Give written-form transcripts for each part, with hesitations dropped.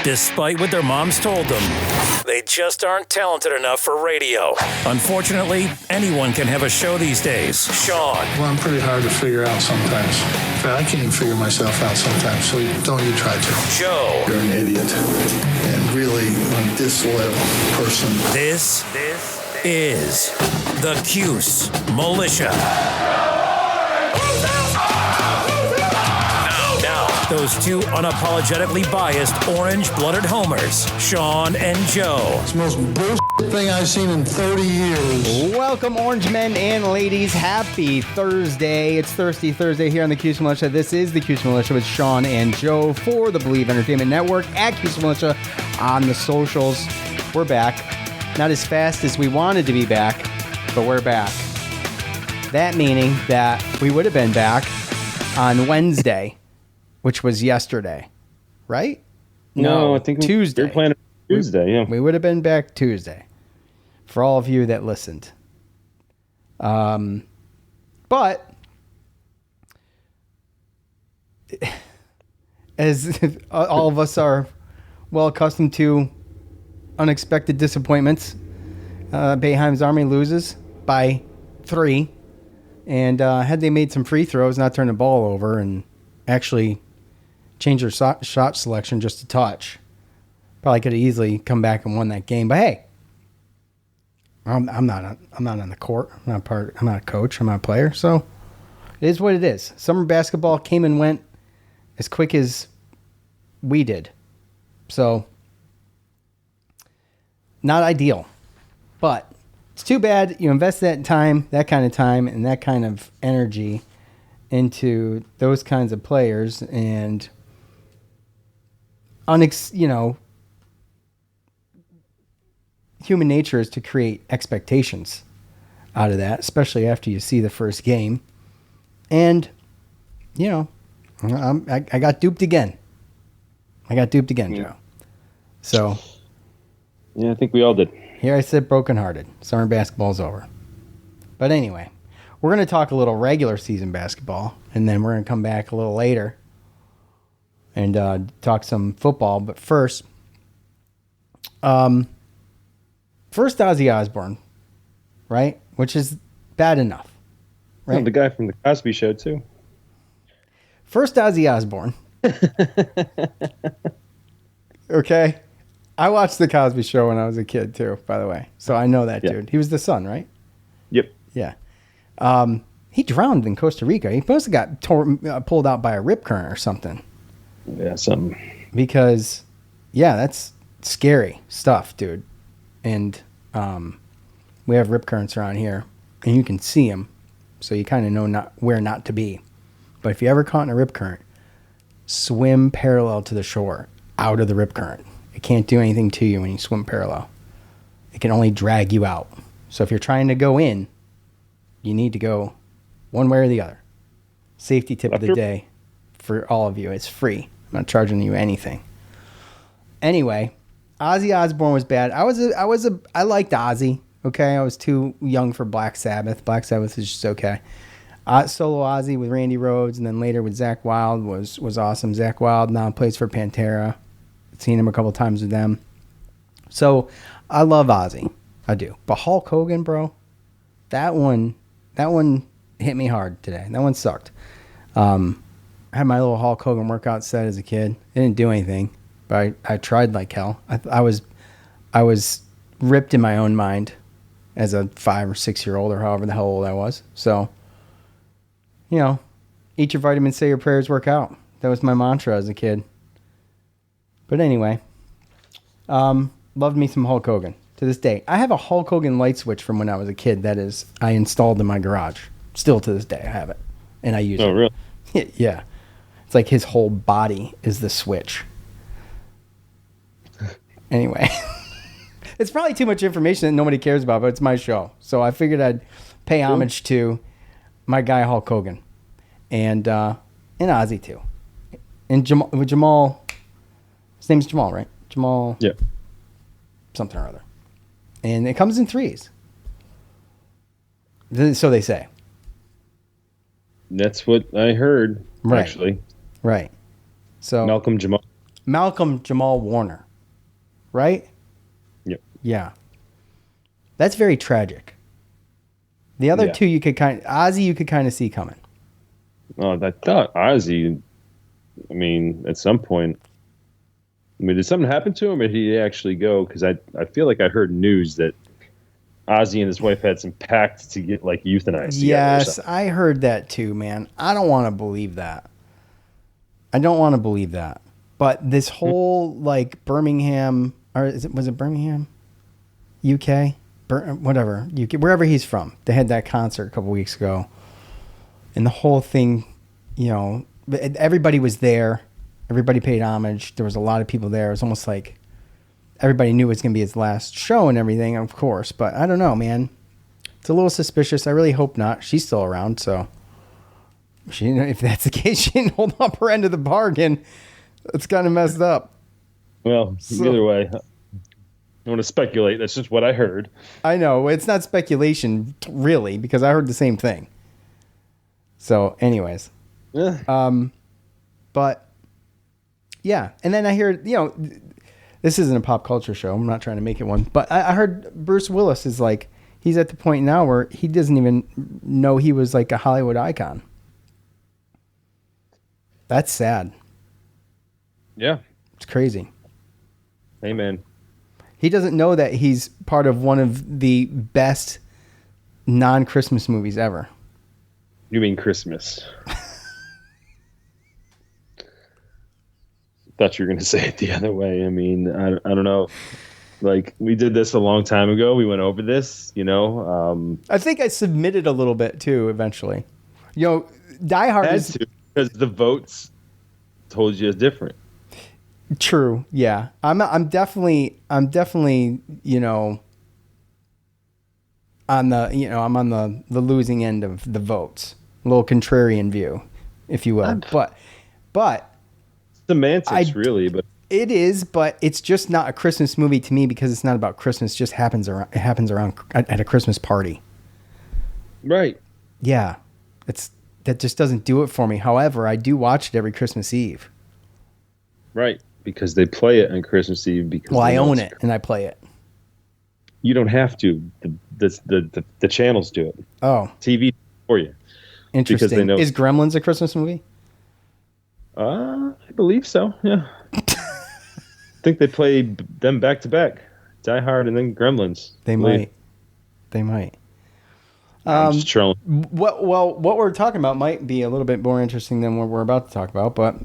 despite what their moms told them. They just aren't talented enough for radio. Unfortunately, anyone can have a show these days. Sean. Well, I'm pretty hard to figure out sometimes. In fact, I can't even figure myself out sometimes, so don't you try to. Joe. You're an idiot. And really a disloyal person. This is the Cuse Militia. Now, those two unapologetically biased orange-blooded homers, Sean and Joe. It's the most bullshit thing I've seen in 30 years. Welcome, orange men and ladies. Happy Thursday. It's Thirsty Thursday here on the Cuse Militia. This is the Cuse Militia with Sean and Joe for the Believe Entertainment Network at Cuse Militia on the socials. We're back. Not as fast as we wanted to be back, but we're back. That meaning that we would have been back on Wednesday, which was yesterday, right? No, I think Tuesday. We're planning Tuesday, yeah. We would have been back Tuesday for all of you that listened. But as all of us are well accustomed to unexpected disappointments, Boeheim's Army loses by 3. And had they made some free throws, not turn the ball over, and actually change their shot selection just a touch, probably could have easily come back and won that game. But hey, I'm not on the court. I'm not a coach. I'm not a player. So it is what it is. Summer basketball came and went as quick as we did. So not ideal, but it's too bad you invest that time, that kind of time, and that kind of energy into those kinds of players, and human nature is to create expectations out of that, especially after you see the first game. And I got duped again. Joe. So yeah, I think we all did. here I sit brokenhearted. Summer basketball's over. But anyway, we're going to talk a little regular season basketball, and then we're going to come back a little later and talk some football. But first Ozzy Osbourne, right? Which is bad enough, right? Oh, the guy from the Cosby Show too. First Ozzy Osbourne. Okay. I watched the Cosby Show when I was a kid too, by the way. So I know that dude. He was the son, right? Yep. Yeah. He drowned in Costa Rica. He must have got pulled out by a rip current or something. Yeah, something. Because, yeah, that's scary stuff, dude. And we have rip currents around here, and you can see them, so you kind of know where not to be. But if you ever caught in a rip current, swim parallel to the shore, out of the rip current. It can't do anything to you when you swim parallel. It can only drag you out. So if you're trying to go in, you need to go one way or the other. Safety tip of the day for all of you. It's free. I'm not charging you anything. Anyway, Ozzy Osbourne was bad. I liked Ozzy. Okay, I was too young for Black Sabbath. Black Sabbath is just okay. Solo Ozzy with Randy Rhoads, and then later with Zakk Wylde was awesome. Zakk Wylde now plays for Pantera. Seen him a couple times with them. So I love Ozzy. I do. But Hulk Hogan, bro, that one hit me hard today. That one sucked. I had my little Hulk Hogan workout set as a kid. It didn't do anything, but I tried like hell. I was ripped in my own mind as a 5 or 6 year old or however the hell old I was. So, eat your vitamins, say your prayers, work out. That was my mantra as a kid. But anyway, loved me some Hulk Hogan to this day. I have a Hulk Hogan light switch from when I was a kid that I installed in my garage. Still to this day, I have it. And I use it. Oh, really? Yeah. It's like his whole body is the switch. Anyway. It's probably too much information that nobody cares about, but it's my show. So I figured I'd pay homage to my guy Hulk Hogan. And Ozzy too. And Jamal. His name's Jamal, right? Jamal. Yeah. Something or other. And it comes in 3s. So they say. That's what I heard, Right. actually. Right. So Malcolm Jamal. Malcolm Jamal Warner, right? Yep. Yeah. That's very tragic. The other Yeah. two Ozzy you could kind of see coming. Oh, I thought Ozzy. I mean, at some point. I mean, did something happen to him, or did he actually go? Because I feel like I heard news that Ozzy and his wife had some pact to get like euthanized. Yes, I heard that too, man. I don't want to believe that. But this whole like Birmingham, or was it Birmingham, UK, whatever, UK, wherever he's from. They had that concert a couple weeks ago, and the whole thing, everybody was there. Everybody paid homage. There was a lot of people there. It was almost like everybody knew it was going to be his last show and everything, of course. But I don't know, man. It's a little suspicious. I really hope not. She's still around, so if that's the case, she didn't hold up her end of the bargain. It's kind of messed up. Well, either way, I don't want to speculate. That's just what I heard. I know. It's not speculation, really, because I heard the same thing. So, anyways. Yeah. But, yeah. And then I hear, this isn't a pop culture show. I'm not trying to make it one. But I heard Bruce Willis is like, he's at the point now where he doesn't even know he was like a Hollywood icon. That's sad. Yeah. It's crazy. Amen. He doesn't know that he's part of one of the best non-Christmas movies ever. You mean Christmas? Thought you were going to say it the other way. I mean, I don't know. Like, we did this a long time ago. We went over this, I think I submitted a little bit too eventually. Die Hard is because the votes told you different. True. Yeah. I'm definitely, on the, I'm on the losing end of the votes. A little contrarian view, if you will. But semantics, really, but it is, but it's just not a Christmas movie to me because it's not about Christmas. It just happens around at a Christmas party. Right. Yeah. That just doesn't do it for me. However, I do watch it every Christmas Eve. Right. Because they play it on Christmas Eve. Because I own it and I play it. You don't have to. The channels do it. Oh. TV for you. Interesting. Because they know. Is Gremlins a Christmas movie? I believe so. Yeah. I think they play them back to back. Die Hard and then Gremlins. They might. I'm just trolling. What we're talking about might be a little bit more interesting than what we're about to talk about, but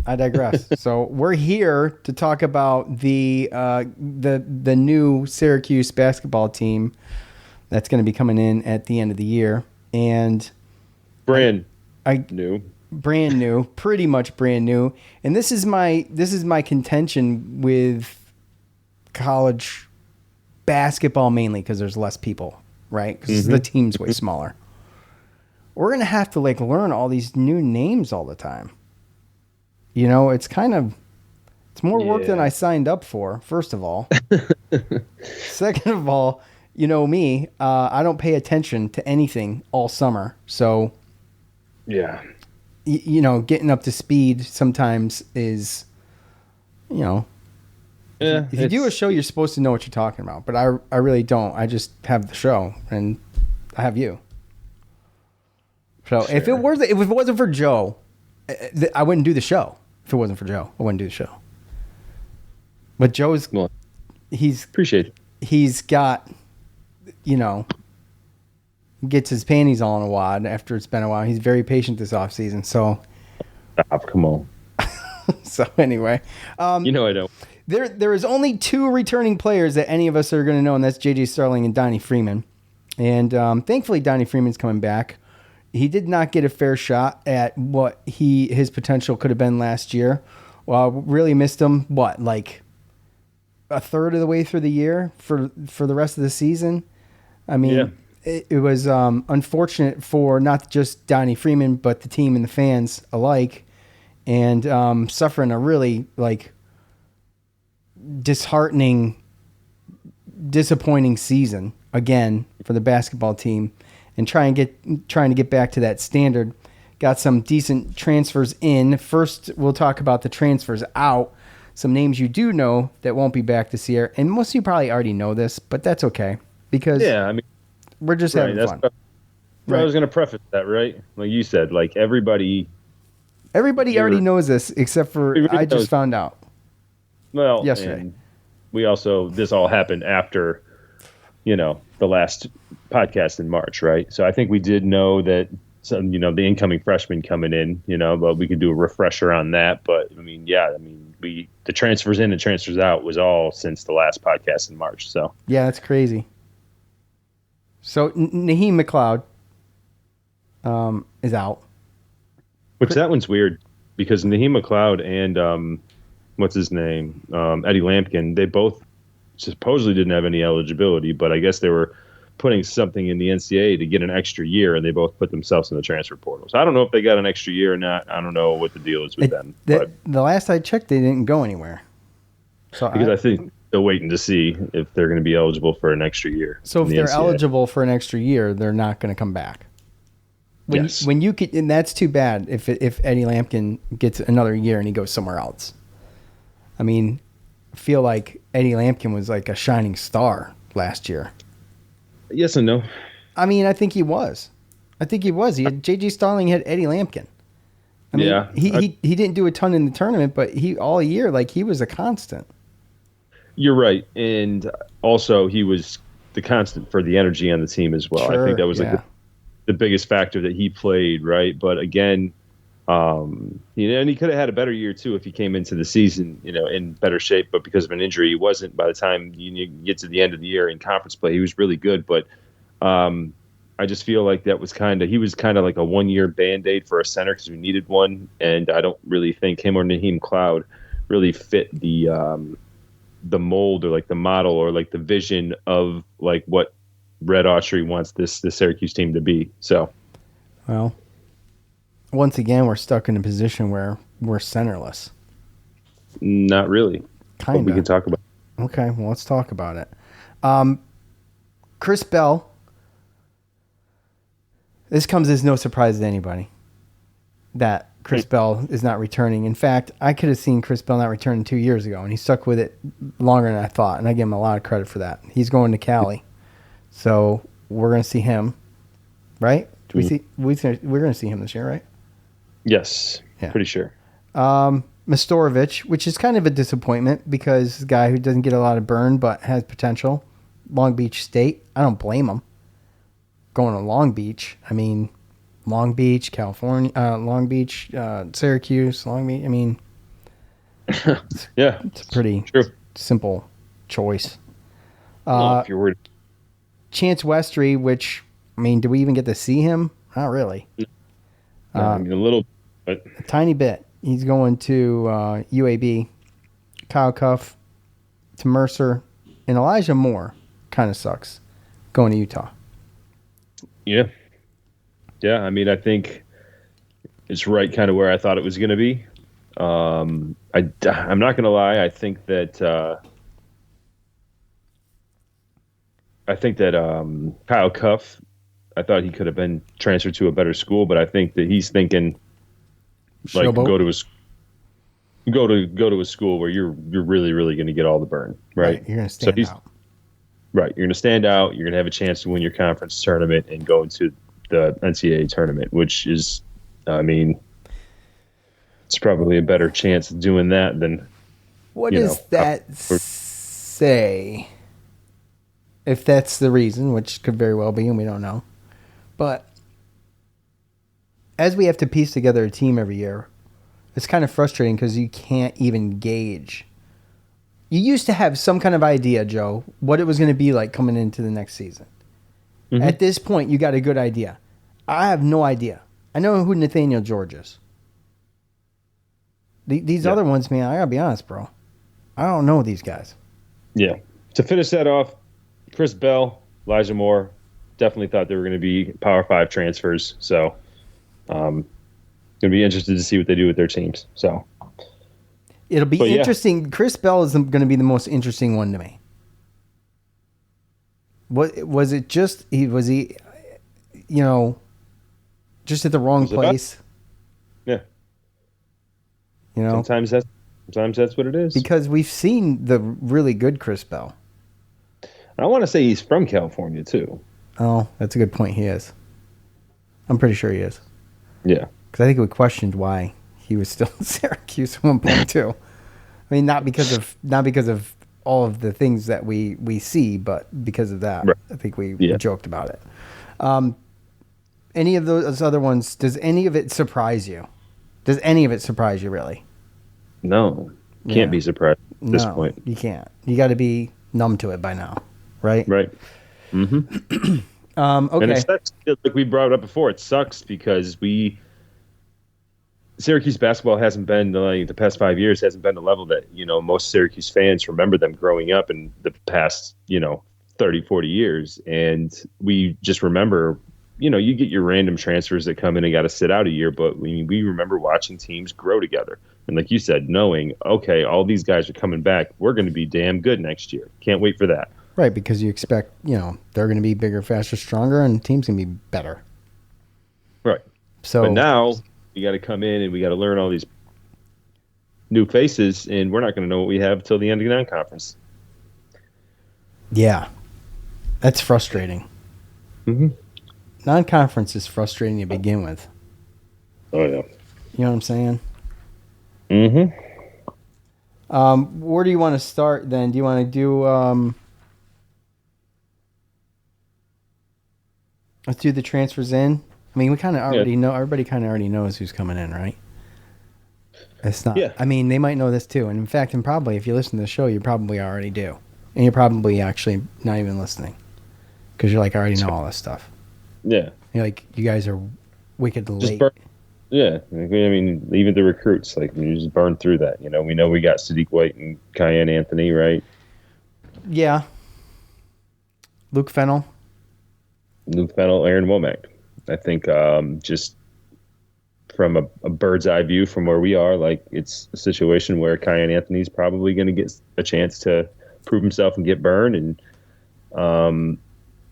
I digress. So we're here to talk about the new Syracuse basketball team that's going to be coming in at the end of the year, and brand new, pretty much brand new. And this is my contention with college basketball mainly because there's less people, right? Because the team's way smaller. We're gonna have to learn all these new names all the time. It's more work than I signed up for, first of all. Second of all, me, I don't pay attention to anything all summer. So, yeah, getting up to speed sometimes is, if you do a show, you're supposed to know what you're talking about. But I really don't. I just have the show and I have you. So sure. if it wasn't for Joe, I wouldn't do the show. If it wasn't for Joe, I wouldn't do the show. But Joe's, appreciate it. He's got, gets his panties all in a wad after it's been a while. He's very patient this off season. So, stop, come on. So anyway, I don't. There is only two returning players that any of us are going to know, and that's J.J. Starling and Donnie Freeman. And thankfully, Donnie Freeman's coming back. He did not get a fair shot at what his potential could have been last year. Well, really missed him. What, like a third of the way through the year for the rest of the season? I mean, it was unfortunate for not just Donnie Freeman, but the team and the fans alike, and suffering a really disheartening, disappointing season again for the basketball team. And trying to get back to that standard. Got some decent transfers in. First, we'll talk about the transfers out. some names you do know that won't be back this year. And most of you probably already know this, but that's okay because we're just having fun. I was going to preface that, right? Like you said, like everybody already knows this except for I just found out. Well, yesterday. And this all happened after, the last podcast in March, right? So I think we did know that some, the incoming freshmen coming in, but we could do a refresher on that. But the transfers in and transfers out was all since the last podcast in March. So yeah, that's crazy. So Naheem McLeod is out. Which that one's weird because Naheem McLeod and what's his name, Eddie Lampkin, they both supposedly didn't have any eligibility, but I guess they were putting something in the NCAA to get an extra year, and they both put themselves in the transfer portal. So I don't know if they got an extra year or not. I don't know what the deal is with them. The last I checked, they didn't go anywhere. So because I think they're waiting to see if they're going to be eligible for an extra year. So if they're eligible for an extra year, they're not going to come back. When you could, and that's too bad if Eddie Lampkin gets another year and he goes somewhere else. I mean, I feel like Eddie Lampkin was like a shining star last year. Yes and no. I mean, I think he was. He had J.J. Starling had Eddie Lampkin. I mean, he didn't do a ton in the tournament, but he all year he was a constant. You're right, and also he was the constant for the energy on the team as well. Sure, I think that was the biggest factor that he played, right? But again, and he could have had a better year too if he came into the season, in better shape. But because of an injury, he wasn't. By the time you get to the end of the year in conference play, he was really good. But I just feel like he was kind of like a 1-year Band-Aid for a center because we needed one, and I don't really think him or Naheem McLeod really fit the mold or like the model or like the vision of like what Red Autry wants this Syracuse team to be. So, well, once again, we're stuck in a position where we're centerless. Not really. Kind of. We can talk about it. Okay, well, let's talk about it. Chris Bell. This comes as no surprise to anybody that Chris Bell is not returning. In fact, I could have seen Chris Bell not returning 2 years ago, and he stuck with it longer than I thought, and I give him a lot of credit for that. He's going to Cali, so we're going to see him, right? We're going to see him this year, right? Yes, pretty sure. Mastorovich, which is kind of a disappointment because a guy who doesn't get a lot of burn but has potential. Long Beach State, I don't blame him going to Long Beach. I mean, Long Beach, California, Long Beach, Syracuse, Long Beach. I mean, it's a pretty simple choice. If you're worried. Chance Westry, which, I mean, do we even get to see him? Not really. A little, but a tiny bit. He's going to UAB. Kyle Cuff to Mercer, and Elijah Moore kind of sucks going to Utah. Yeah. I mean, I think it's right kind of where I thought it was going to be. I'm not going to lie. I think that Kyle Cuff, I thought he could have been transferred to a better school, but I think that he's thinking like go to a school where you're really, really going to get all the burn, right? You're going to stand out. Right. You're going to stand out. You're going to have a chance to win your conference tournament and go into the NCAA tournament, which is, I mean, it's probably a better chance of doing that than. What does that say? If that's the reason, which could very well be, and we don't know. But as we have to piece together a team every year, it's kind of frustrating because you can't even gauge. You used to have some kind of idea, Joe, what it was going to be like coming into the next season. Mm-hmm. At this point, you got a good idea. I have no idea. I know who Nathaniel George is. These other ones, man, I got to be honest, bro. I don't know these guys. Yeah. To finish that off, Chris Bell, Elijah Moore, definitely thought they were going to be Power 5 transfers. So, going to be interested to see what they do with their teams. So, it'll be interesting. Yeah. Chris Bell is going to be the most interesting one to me. What was it? Just was he, just at the wrong place? Yeah. Sometimes Sometimes that's what it is. Because we've seen the really good Chris Bell. I want to say he's from California too. Oh, that's a good point. He is. I'm pretty sure he is. Yeah. Because I think we questioned why he was still in Syracuse at one point too. I mean, not because of all of the things that we see, but because of that. Right. I think we joked about it. Any of those other ones, does any of it surprise you? Does any of it surprise you, really? No. Can't be surprised at this point. You can't. You got to be numb to it by now, right? Right. Mm-hmm. Okay. And it sucks, like we brought it up before, it sucks because Syracuse basketball hasn't been, like, the past 5 years, hasn't been the level that, most Syracuse fans remember them growing up in the past, 30, 40 years. And we just remember, you get your random transfers that come in and got to sit out a year, but we remember watching teams grow together. And like you said, knowing, okay, all these guys are coming back, we're going to be damn good next year. Can't wait for that. Right, because you expect, they're going to be bigger, faster, stronger, and the team's going to be better. Right. So, but now we got to come in and we got to learn all these new faces, and we're not going to know what we have till the end of the non-conference. Yeah, that's frustrating. Mm-hmm. Non-conference is frustrating to begin with. Oh, yeah. You know what I'm saying? Mm-hmm. Where do you want to start then? Do you want to do... Let's do the transfers in. I mean, we kind of already know. Everybody kind of already knows who's coming in, right? It's not. Yeah. I mean, they might know this too. And in fact, probably if you listen to the show, you probably already do. And you're probably actually not even listening because you're like, I already know all this stuff. Yeah. You're like, you guys are wicked late. Yeah. I mean, even the recruits, like, you just burn through that. We know we got Sadiq White and Cayenne Anthony, right? Yeah. Luke Fennell, Aaron Womack. I think just from a bird's eye view from where we are, like, it's a situation where Cayenne Anthony's probably going to get a chance to prove himself and get burned, and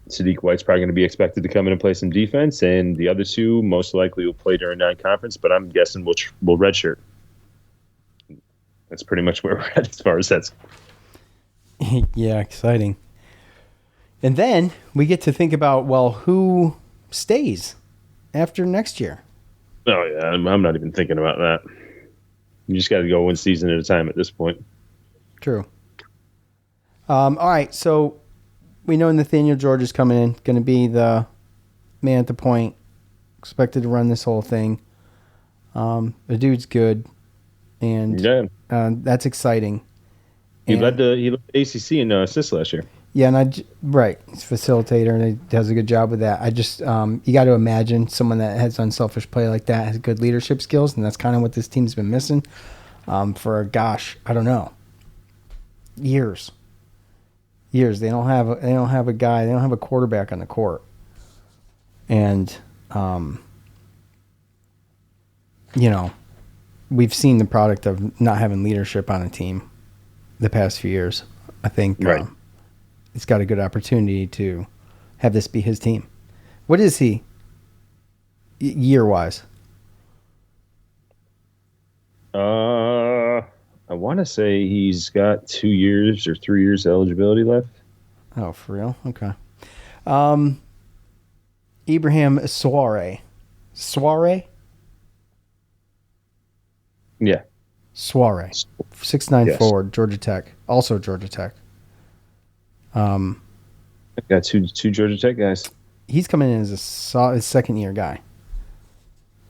Sadiq White's probably going to be expected to come in and play some defense, and the other two most likely will play during non-conference, but I'm guessing we'll redshirt. That's pretty much where we're at as far as that's. Yeah, exciting. And then we get to think about, well, who stays after next year? Oh, yeah, I'm not even thinking about that. You just got to go one season at a time at this point. True. All right, so we know Nathaniel George is coming in, going to be the man at the point, expected to run this whole thing. The dude's good, and that's exciting. He led the ACC in assists last year. Yeah, and right, he's a facilitator, and he does a good job with that. I just you got to imagine someone that has unselfish play like that has good leadership skills, and that's kind of what this team's been missing for I don't know, years. They don't have a guy. They don't have a quarterback on the court, and we've seen the product of not having leadership on a team the past few years. I think he's got a good opportunity to have this be his team. What is he year-wise? I want to say he's got 2 years or 3 years eligibility left. Oh, for real? Okay. Ibrahim Soare. Yeah. Soare. 6'9" Yes. forward, Georgia Tech. Also Georgia Tech. I've got two Georgia Tech guys. He's coming in as a second-year guy.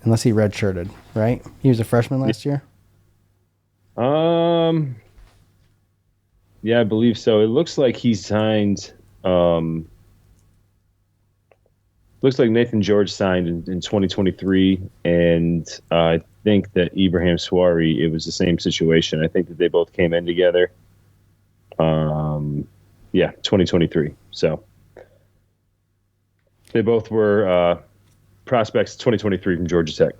Unless he redshirted, right? He was a freshman last year? Yeah, I believe so. It looks like he signed. Looks like Nathan George signed in 2023, and I think that Ibrahim Swari, it was the same situation. I think that they both came in together. 2023. So they both were prospects 2023 from Georgia Tech.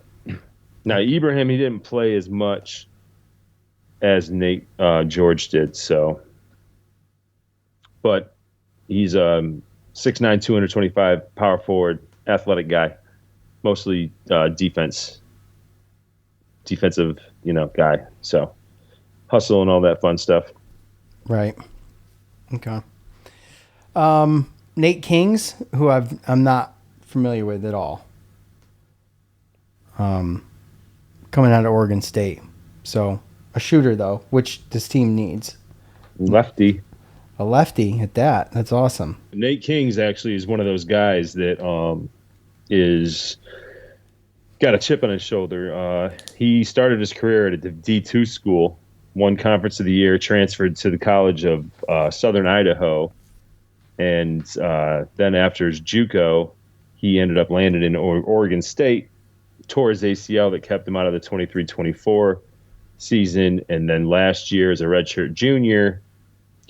Now, Ibrahim, he didn't play as much as Nate George did, but he's 6'9", 225, power forward, athletic guy, mostly defensive, guy. So hustle and all that fun stuff. Right. Okay. Nate Kings, who I'm not familiar with at all. Coming out of Oregon State. So a shooter though, which this team needs. Lefty. A lefty at that. That's awesome. Nate Kings actually is one of those guys that is got a chip on his shoulder. He started his career at a D2 school, won Conference of the Year, transferred to the College of Southern Idaho, and then after his JUCO, he ended up landing in Oregon State, tore his ACL that kept him out of the 23-24 season, and then last year as a redshirt junior,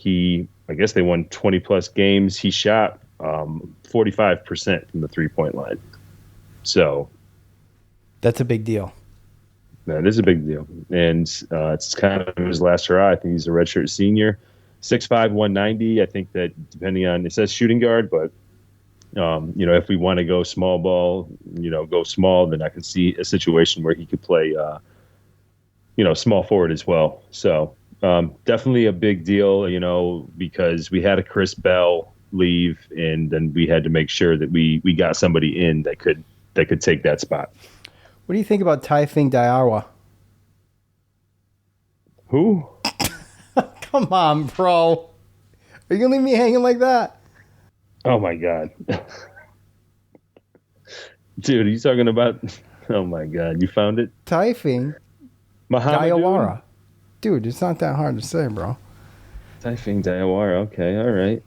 I guess they won 20-plus games. He shot 45% from the three-point line. So that's a big deal. That is a big deal. And it's kind of his last hurrah. I think he's a redshirt senior. 6'5", 190. I think that depending on – it says shooting guard, but, if we want to go small ball, go small, then I can see a situation where he could play, small forward as well. So – definitely a big deal, because we had a Chris Bell leave, and then we had to make sure that we got somebody in that could take that spot. What do you think about Taifing Diarra? Who? Come on, bro. Are you gonna leave me hanging like that? Oh my God, dude! Are you talking about? Oh my God, you found it? Taifing Diarra. Dude, it's not that hard to say, bro. Taifing Diawara. Okay, all right.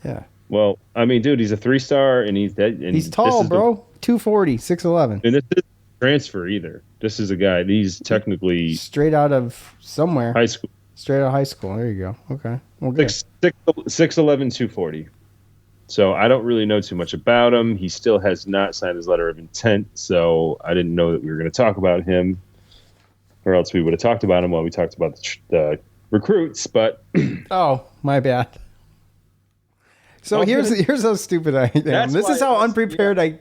Yeah. Well, I mean, dude, he's a 3-star, and he's dead. And he's tall, bro. 240, 6'11". And this isn't transfer either. This is a guy. He's technically straight out of somewhere. High school. Straight out of high school. There you go. Okay. Well, 6'11", 240. So I don't really know too much about him. He still has not signed his letter of intent, so I didn't know that we were going to talk about him. Or else we would have talked about him while we talked about the recruits, but oh, my bad. So here's how stupid I am. This is how unprepared I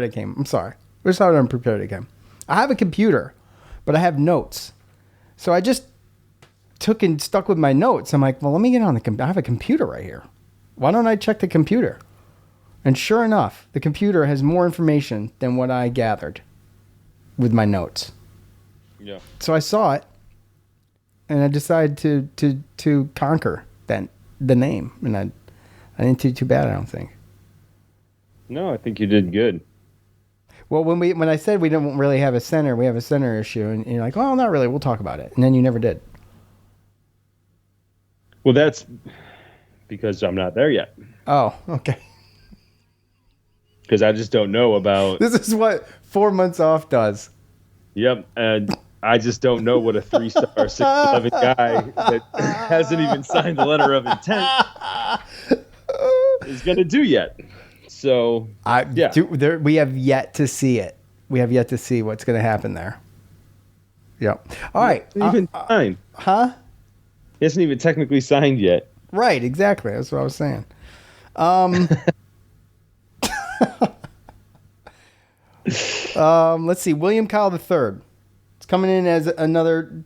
came. I'm sorry. This is how unprepared I came. I have a computer, but I have notes. So I just took and stuck with my notes. I'm like, well, let me get on the computer. I have a computer right here. Why don't I check the computer? And sure enough, the computer has more information than what I gathered with my notes. Yeah. So I saw it, and I decided to conquer the name, and I didn't do too bad, I don't think. No, I think you did good. Well, when I said we didn't really have a center, we have a center issue, and you're like, well, not really, we'll talk about it, and then you never did. Well, that's because I'm not there yet. Oh, okay. Because I just don't know about. This is what 4 months off does. Yep, and I just don't know what a 3-star 6'11" guy that hasn't even signed the letter of intent is going to do yet. So, we have yet to see it. We have yet to see what's going to happen there. Yep. All right. Even signed. Huh? He hasn't even technically signed yet. Right, exactly. That's what I was saying. Let's see. William Kyle III. It's coming in as another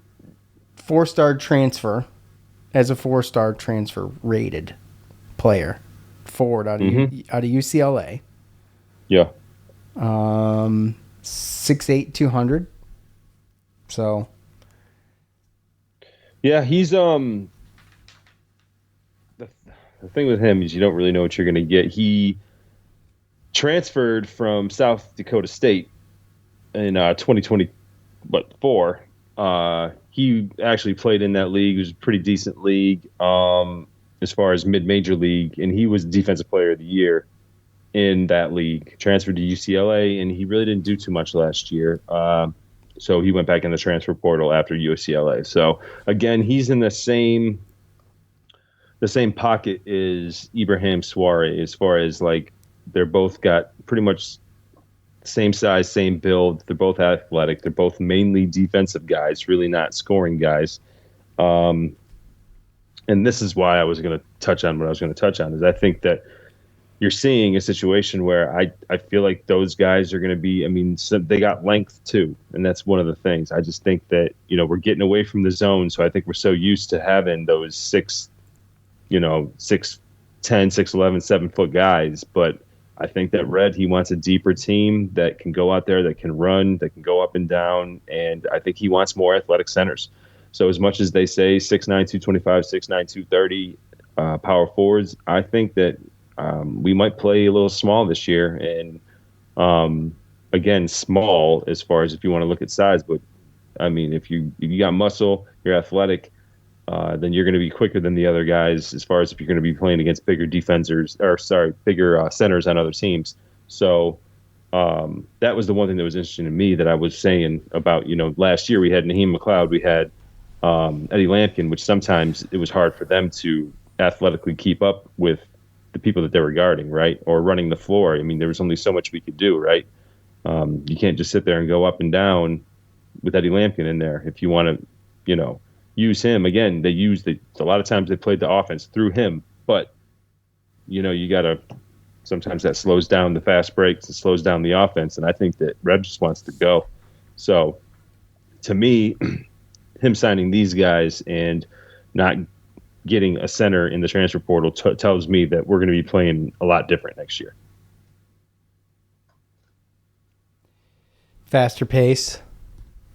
4-star transfer, as a 4-star transfer rated player, forward out of UCLA. Yeah. 6'8", 200. So. Yeah, he's the thing with him is you don't really know what you're going to get. He transferred from South Dakota State in 2024. He actually played in that league. It was a pretty decent league as far as mid-major league, and he was Defensive Player of the Year in that league. Transferred to UCLA, and he really didn't do too much last year. So he went back in the transfer portal after UCLA. So again, he's in the same pocket as Ibrahim Souare as far as like they're both got pretty much same size, same build. They're both athletic. They're both mainly defensive guys, really not scoring guys. And this is why I was going to touch on what I was going to touch on is I think that you're seeing a situation where I feel like those guys are going to be, they got length too. And that's one of the things. I just think that, we're getting away from the zone. So I think we're so used to having those 6'10", 6'11", 7-foot guys. But I think that Red, he wants a deeper team that can go out there, that can run, that can go up and down. And I think he wants more athletic centers. So as much as they say 6'9", 225, 6'9", 230 power forwards, I think that we might play a little small this year. And again, small as far as if you want to look at size. But, if you got muscle, you're athletic, then you're going to be quicker than the other guys as far as if you're going to be playing against bigger bigger centers on other teams. So that was the one thing that was interesting to me that I was saying about, last year we had Naheem McLeod, we had Eddie Lampkin, which sometimes it was hard for them to athletically keep up with the people that they were guarding, right? Or running the floor. There was only so much we could do, right? You can't just sit there and go up and down with Eddie Lampkin in there. If you want to, use him, again, a lot of times they played the offense through him, but, you got to, sometimes that slows down the fast breaks, it slows down the offense, and I think that Red just wants to go. So, to me, him signing these guys and not getting a center in the transfer portal tells me that we're going to be playing a lot different next year. Faster pace.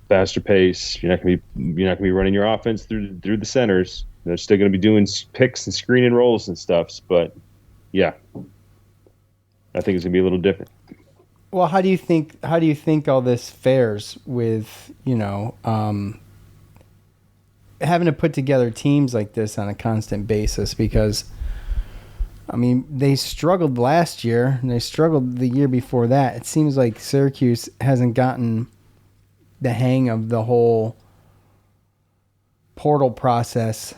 You're not going to be running your offense through the centers. They're still going to be doing picks and screen and rolls and stuff. But yeah, I think it's going to be a little different. Well, how do you think all this fares with having to put together teams like this on a constant basis? Because they struggled last year and they struggled the year before that. It seems like Syracuse hasn't gotten the hang of the whole portal process.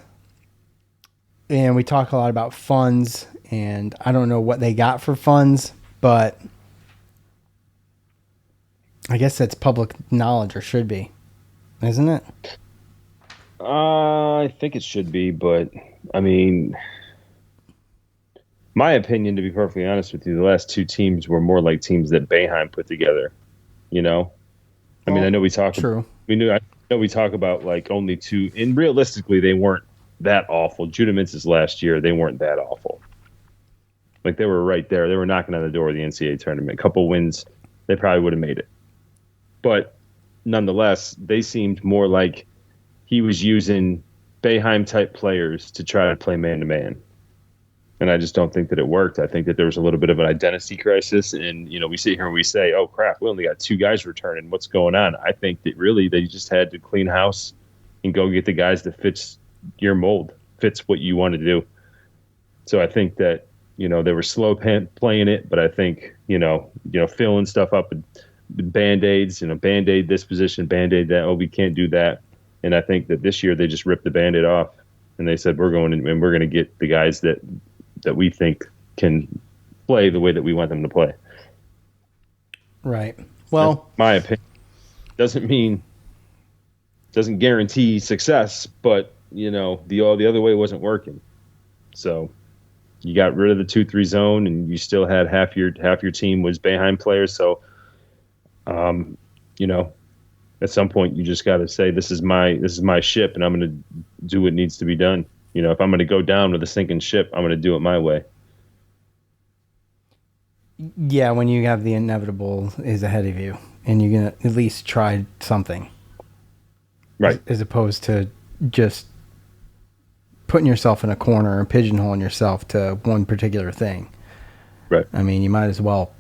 And we talk a lot about funds, and I don't know what they got for funds, but I guess that's public knowledge, or should be, isn't it? I think it should be, but my opinion, to be perfectly honest with you, the last two teams were more like teams that Boeheim put together. I know we talk. True. I know we talk about like only two, and realistically, they weren't that awful. Judemintz's last year, they weren't that awful. Like, they were right there. They were knocking on the door of the NCAA tournament. A couple wins, they probably would have made it. But nonetheless, they seemed more like he was using Boeheim-type players to try to play man-to-man. And I just don't think that it worked. I think that there was a little bit of an identity crisis. And, we sit here and we say, oh, crap, we only got two guys returning. What's going on? I think that really they just had to clean house and go get the guys that fits your mold, fits what you want to do. So I think that, they were slow playing it. But I think, filling stuff up with Band-Aids, Band-Aid this position, Band-Aid that. Oh, we can't do that. And I think that this year they just ripped the Band-Aid off. And they said, we're going to get the guys that we think can play the way that we want them to play. Right. Well, that's my opinion. Doesn't guarantee success, but the other way wasn't working. So you got rid of the 2-3 zone, and you still had half your team was Boeheim players. So, at some point you just got to say, this is my ship, and I'm going to do what needs to be done. If I'm going to go down with a sinking ship, I'm going to do it my way. Yeah, when you have the inevitable is ahead of you, and you're going to at least try something. Right. As opposed to just putting yourself in a corner and pigeonholing yourself to one particular thing. Right. You might as well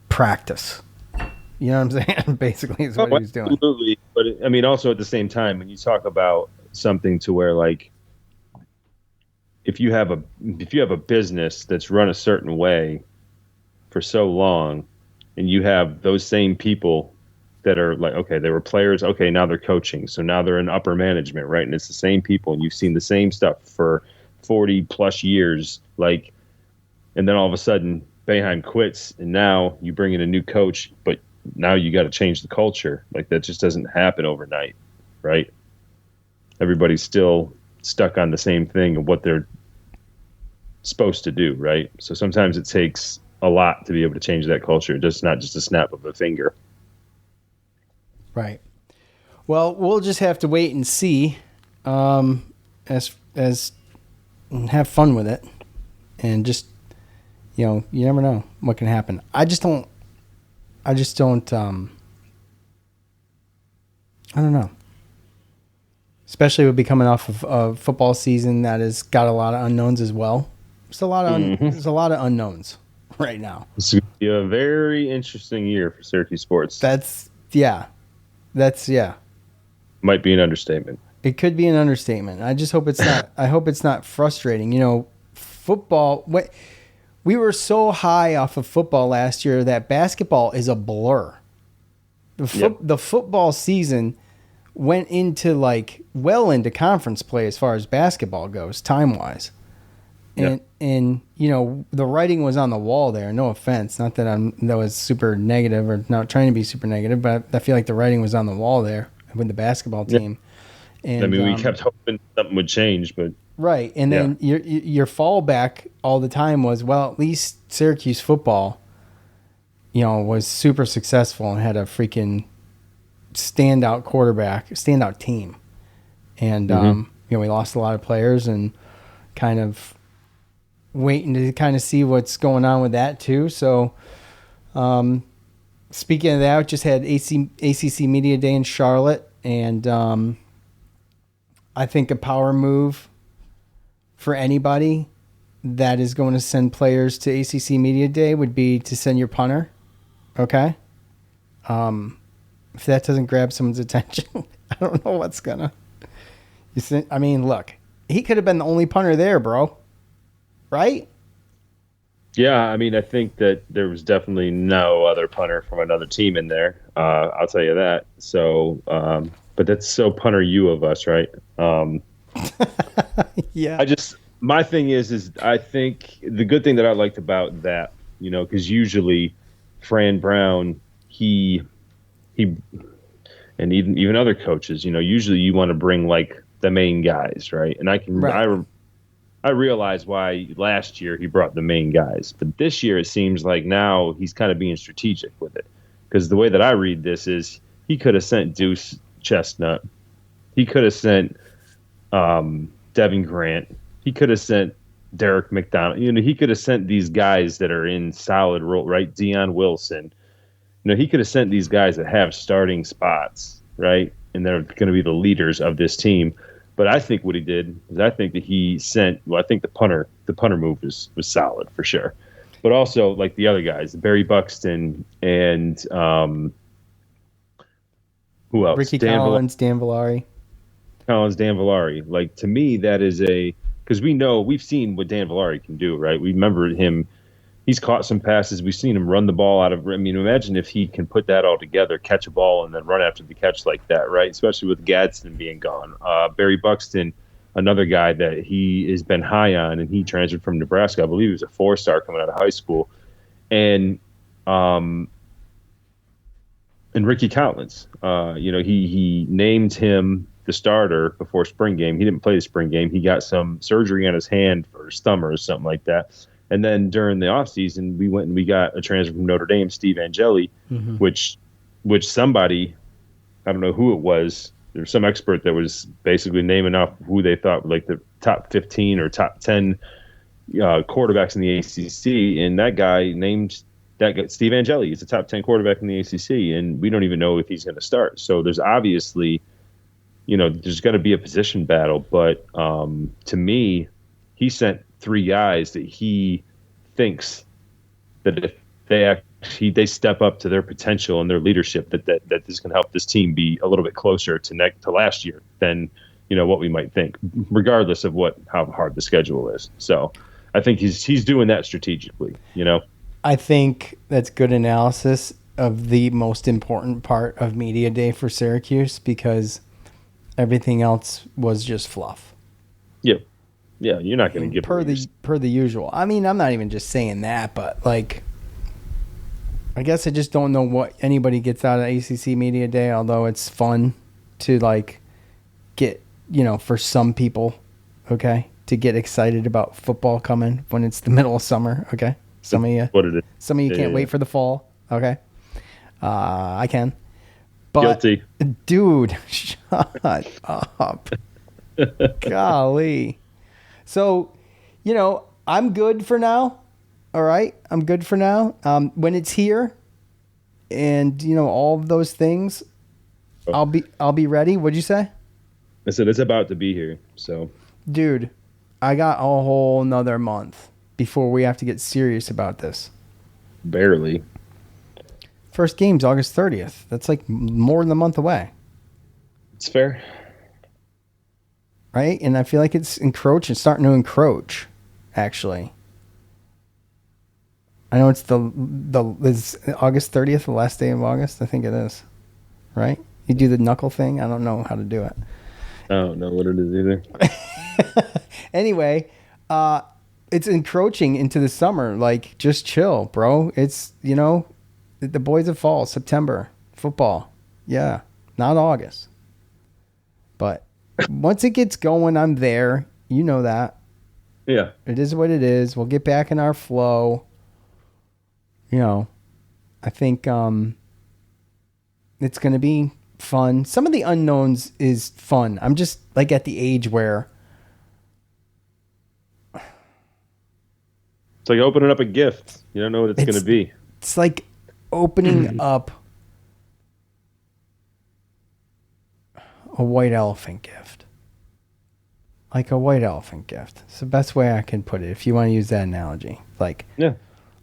practice. You know what I'm saying? Basically, is what he was doing. Absolutely. But, also at the same time, when you talk about something to where, like, if you have a business that's run a certain way for so long, and you have those same people that are like, okay, they were players, okay, now they're coaching, so now they're in upper management, right? And it's the same people, and you've seen the same stuff for 40 plus years, like, and then all of a sudden Boeheim quits, and now you bring in a new coach, but now you got to change the culture. Like, that just doesn't happen overnight, right? Everybody's still stuck on the same thing of what they're supposed to do, right? So sometimes it takes a lot to be able to change that culture. Just not just a snap of a finger. Right. Well, we'll just have to wait and see, as have fun with it, and just, you never know what can happen. I don't know. Especially with be coming off of a football season that has got a lot of unknowns as well. There's a lot of unknowns right now. It's going to be a very interesting year for Syracuse sports. That's Might be an understatement. It could be an understatement. I just hope it's not. I hope it's not frustrating. Football. We were so high off of football last year that basketball is a blur. The football season went into well into conference play as far as basketball goes, time wise, and the writing was on the wall there. No offense, not that that was super negative or not trying to be super negative, but I feel like the writing was on the wall there with the basketball team. And, I mean, we kept hoping something would change, but right. And then your fallback all the time was, well, at least Syracuse football, was super successful and had a freaking standout quarterback, standout team. And, we lost a lot of players and kind of waiting to kind of see what's going on with that too. So, speaking of that, just had ACC Media Day in Charlotte, and I think a power move for anybody that is going to send players to ACC Media Day would be to send your punter. Okay. If that doesn't grab someone's attention, I don't know what's gonna. Look, he could have been the only punter there, bro. Right? Yeah, I think that there was definitely no other punter from another team in there. I'll tell you that. So, but that's so punter you of us, right? Yeah. My thing is I think the good thing that I liked about that, because usually Fran Brown, he and even other coaches, usually you want to bring the main guys, right? And I realize why last year he brought the main guys, but this year it seems like now he's kind of being strategic with it, because the way that I read this is he could have sent Deuce Chestnut, he could have sent Devin Grant, he could have sent Derek McDonald, he could have sent these guys that are in solid role, right? Deion Wilson. He could have sent these guys that have starting spots, right? And they're going to be the leaders of this team. But I think what he did is I think that he sent, I think the punter move was solid for sure. But also the other guys, Barry Buxton and who else? Ricky Collins, Dan Villari. Dan Villari. To me, that is because we've seen what Dan Villari can do, right? We remember him. He's caught some passes. We've seen him run the ball out of. Imagine if he can put that all together, catch a ball, and then run after the catch like that, right? Especially with Gadsden being gone. Barry Buxton, another guy that he has been high on, and he transferred from Nebraska. I believe he was a 4-star coming out of high school. And Ricky Collins, he named him the starter before spring game. He didn't play the spring game. He got some surgery on his hand for his thumb or something like that. And then during the offseason, we went and we got a transfer from Notre Dame, Steve Angeli, which somebody, I don't know who it was, there was some expert that was basically naming off who they thought the top 15 or top 10 quarterbacks in the ACC. And that guy Steve Angeli. He's a top 10 quarterback in the ACC, and we don't even know if he's going to start. So there's obviously, there's going to be a position battle. But to me, he sent 3 guys that he thinks that if they step up to their potential and their leadership, that this can help this team be a little bit closer to last year than what we might think, regardless of how hard the schedule is. So I think he's doing that strategically. I think that's good analysis of the most important part of Media Day for Syracuse, because everything else was just fluff. Yep. Yeah, you're not going to get per the usual. I'm not even just saying that, but I guess I just don't know what anybody gets out of ACC Media Day. Although it's fun to get for some people, okay, to get excited about football coming when it's the middle of summer. Okay, some of you, what it is. Some of you can't wait for the fall. Okay, I can. But, Guilty, dude. Shut up. Golly. So, I'm good for now. All right, I'm good for now. When it's here, and all of those things, I'll be ready. What'd you say? I said it's about to be here. So, dude, I got a whole nother month before we have to get serious about this. Barely. First game's August 30th. That's like more than a month away. It's fair. Right? And I feel like it's starting to encroach, actually. I know it's is August 30th, the last day of August? I think it is. Right? You do the knuckle thing? I don't know how to do it. I don't know what it is either. Anyway, it's encroaching into the summer. Like, just chill, bro. It's, the boys of fall, September, football. Yeah, not August. But once it gets going, I'm there. You know that. Yeah. It is what it is. We'll get back in our flow. I think it's going to be fun. Some of the unknowns is fun. I'm just like at the age where it's like opening up a gift. You don't know what it's going to be. It's like opening up a white elephant gift. Like a white elephant gift. It's the best way I can put it if you want to use that analogy. Like, yeah.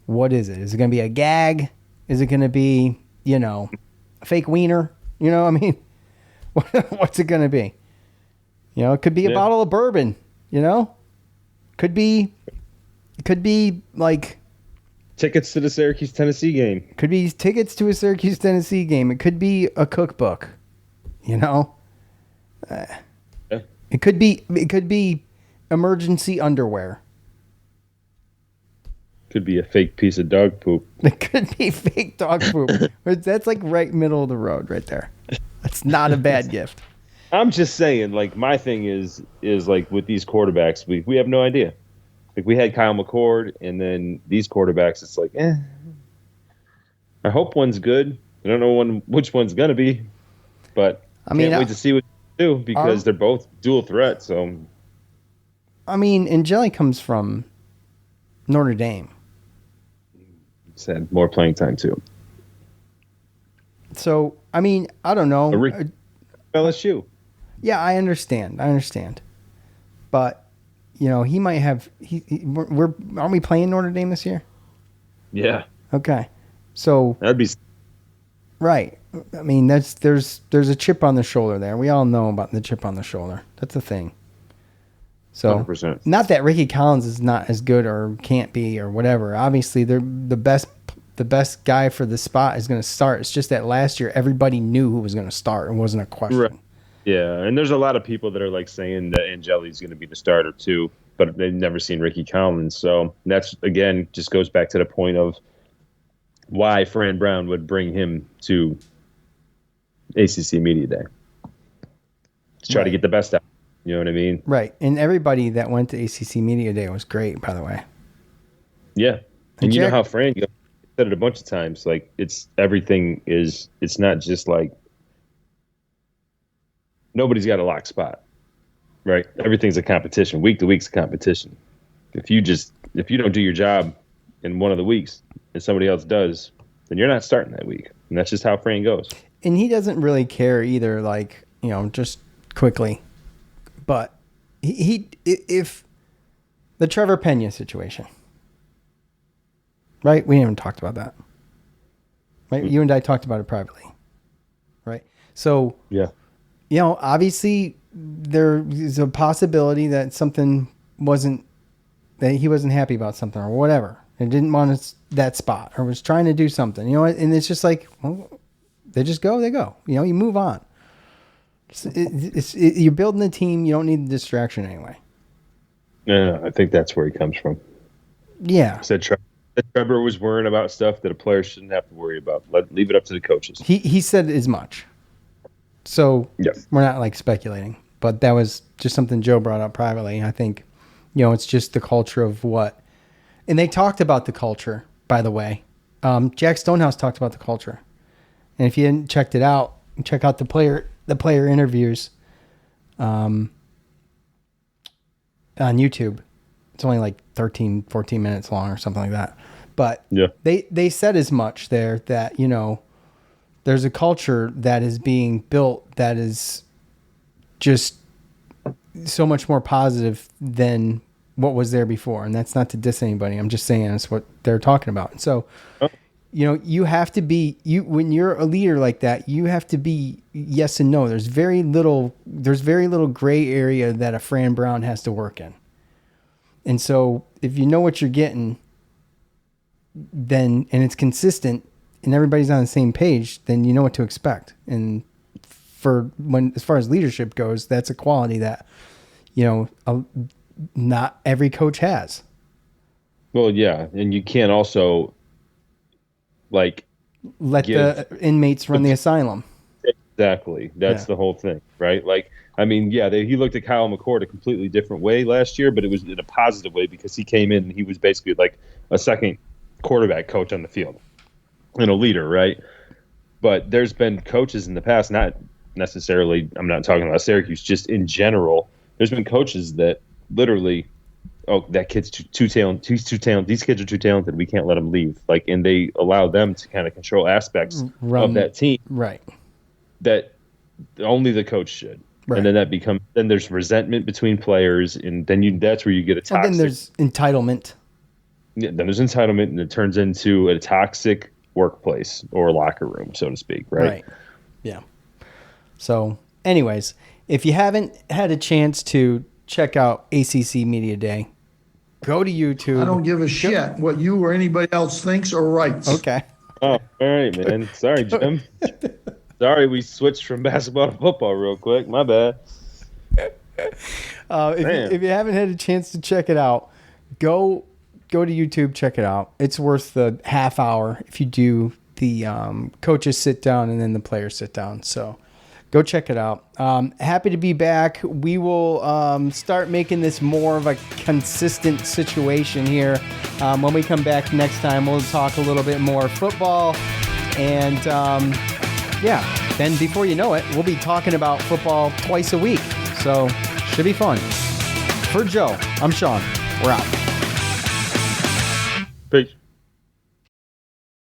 What is it? Is it going to be a gag? Is it going to be, a fake wiener? What's it going to be? It could be a bottle of bourbon, Could be like tickets to the Syracuse, Tennessee game. Could be tickets to a Syracuse, Tennessee game. It could be a cookbook, Yeah. It could be emergency underwear. Could be a fake piece of dog poop. It could be fake dog poop. That's like right middle of the road right there. That's not a bad gift. I'm just saying, like, my thing is like with these quarterbacks, we have no idea. Like, we had Kyle McCord, and then these quarterbacks, it's like, I hope one's good. I don't know which one's going to be, but can't wait to see what they do because they're both dual threat. So, and Jelly comes from Notre Dame. He's had more playing time, too. So, I don't know. LSU. Yeah, I understand. But, he might have. Aren't we playing Notre Dame this year? Yeah. Okay. So that'd be right. There's a chip on the shoulder there. We all know about the chip on the shoulder. That's a thing. So 100%. Not that Ricky Collins is not as good or can't be or whatever. Obviously, they're the best guy for the spot is going to start. It's just that last year everybody knew who was going to start. It wasn't a question. Right. Yeah, and there's a lot of people that are like saying that Angeli's going to be the starter too, but they've never seen Ricky Collins. So that's, again, just goes back to the point of why Fran Brown would bring him to ACC Media Day. To try to get the best out. You know what I mean? Right. And everybody that went to ACC Media Day was great, by the way. Yeah. And you know how Fran said it a bunch of times, like it's not just like nobody's got a lock spot, right? Everything's a competition. Week to week's a competition. If you don't do your job in one of the weeks and somebody else does, then you're not starting that week. And that's just how Fran goes. And he doesn't really care either, like, just quickly. But if the Trevor Pena situation, right? We haven't talked about that, right? You and I talked about it privately, right? So, yeah, obviously there is a possibility that that he wasn't happy about something or whatever, and didn't want that spot or was trying to do something, and it's just like, well, they go, you move on. You're building a team. You don't need the distraction anyway. No, I think that's where he comes from. Yeah. Said Trevor was worrying about stuff that a player shouldn't have to worry about. Leave it up to the coaches. He said as much. So yes. We're not like speculating, but that was just something Joe brought up privately. I think It's just the culture of what. And they talked about the culture, by the way. Jack Stonehouse talked about the culture. And if you hadn't checked it out, check out the player interviews on YouTube. It's only like 13, 14 minutes long or something like that. But they said as much there that, there's a culture that is being built that is just so much more positive than what was there before. And that's not to diss anybody. I'm just saying it's what they're talking about. And so, you have to be, when you're a leader like that, you have to be yes and no. There's very little gray area that a Fran Brown has to work in. And so if you know what you're getting, then, and it's consistent and everybody's on the same page, then you know what to expect. And as far as leadership goes, that's a quality that, not every coach has. Well, yeah. And you can't also let the inmates run the asylum. Exactly. That's the whole thing, right? He looked at Kyle McCord a completely different way last year, but it was in a positive way because he came in and he was basically like a second quarterback coach on the field and a leader, right? But there's been coaches in the past, not necessarily, I'm not talking about Syracuse, just in general, there's been coaches that literally, that kid's too talented. He's too talented. These kids are too talented. We can't let them leave. And they allow them to kind of control aspects of that team. Right. That only the coach should. Right. And then then there's resentment between players, and then that's where you get a toxic. And then there's entitlement. Yeah, then there's entitlement, and it turns into a toxic workplace or locker room, so to speak, right? Right. Yeah. So, anyways, if you haven't had a chance to check out ACC Media Day, go to YouTube. I don't give a shit what you or anybody else thinks or writes. Okay. Oh, all right, man. Sorry, Jim. Sorry, we switched from basketball to football real quick. My bad. If you haven't had a chance to check it out, go to YouTube, check it out. It's worth the half hour if you do the coaches sit down and then the players sit down. So go check it out. Happy to be back. We will start making this more of a consistent situation here. When we come back next time, we'll talk a little bit more football. And then before you know it, we'll be talking about football twice a week. So should be fun. For Joe, I'm Sean. We're out. Peace.